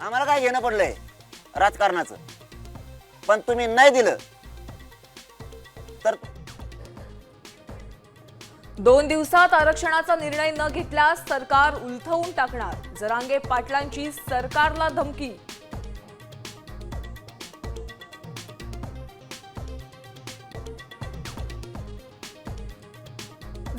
आम्हाला काय घेणं पडलंय राजकारणाचं, पण तुम्ही नाही दिलं तर 2 दिवसात आरक्षणाचा निर्णय न घेतल्यास सरकार उलथवून टाकणार, जरांगे पाटलांची सरकारला धमकी.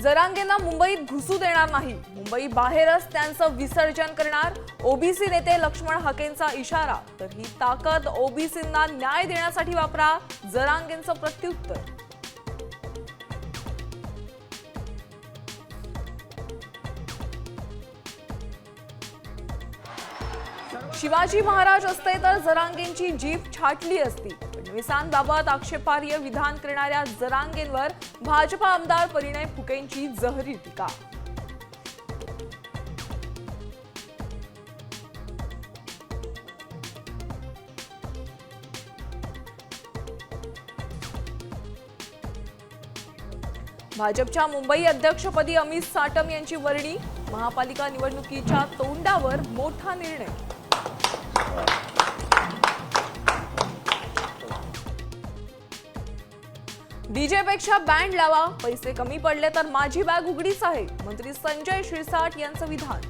जरांगेंना मुंबईत घुसू देणार नाही, मुंबई बाहेरच त्यांचं विसर्जन करणार. ओबीसी नेते लक्ष्मण हाकेंचा इशारा, तर ही ताकद ओबीसींना न्याय देण्यासाठी वापरा, जरांगेंचं प्रत्युत्तर. शिवाजी महाराज असते तर जरांगेंची जीभ छाटली असती. फडणवीसांबाबत आक्षेपार्ह विधान करणाऱ्या जरांगेंवर भाजपा आमदार परिणय फुकेंची जहरी टीका. भाजपच्या मुंबई अध्यक्षपदी अमित साटम यांची वर्णी, महापालिका निवडणुकीच्या तोंडावर मोठा निर्णय. डीजेपेक्षा बँड लावा, पैसे कमी पडले तर माझी बॅग उघडीच आहे, मंत्री संजय शिरसाट यांचं विधान.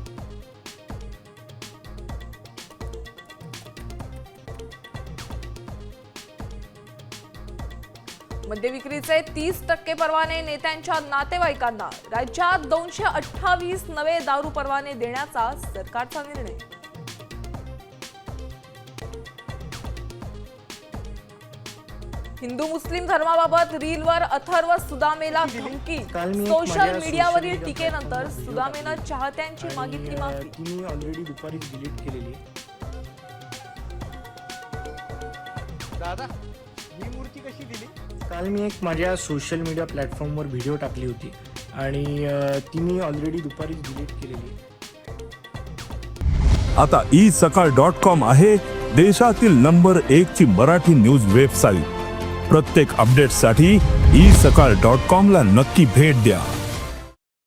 मद्यविक्रीचे 30% परवाने नेत्यांच्या नातेवाईकांना, राज्यात 228 नवे दारू परवाने देण्याचा सरकारचा निर्णय. हिंदू मुस्लिम धर्माबाबत रीलवर अथर्व सुदामेला धमकी, सोशल मीडियावरील टीकेनंतर सुदामेनं चाहत्यांची मागितली माफी. तुम्ही ऑलरेडी दुपारी डिलीट केलेली. दादा ही मूर्ती कशी दिली? काल मी एक माझ्या सोशल मीडिया प्लॅटफॉर्मवर व्हिडिओ टाकली होती आणि ती मी ऑलरेडी दुपारी डिलीट केलेली. आता isakal.com आहे देशातील नंबर 1 ची मराठी न्यूज वेबसाईट. प्रत्येक अपडेटसाठी isakal.com ला नक्की भेट द्या.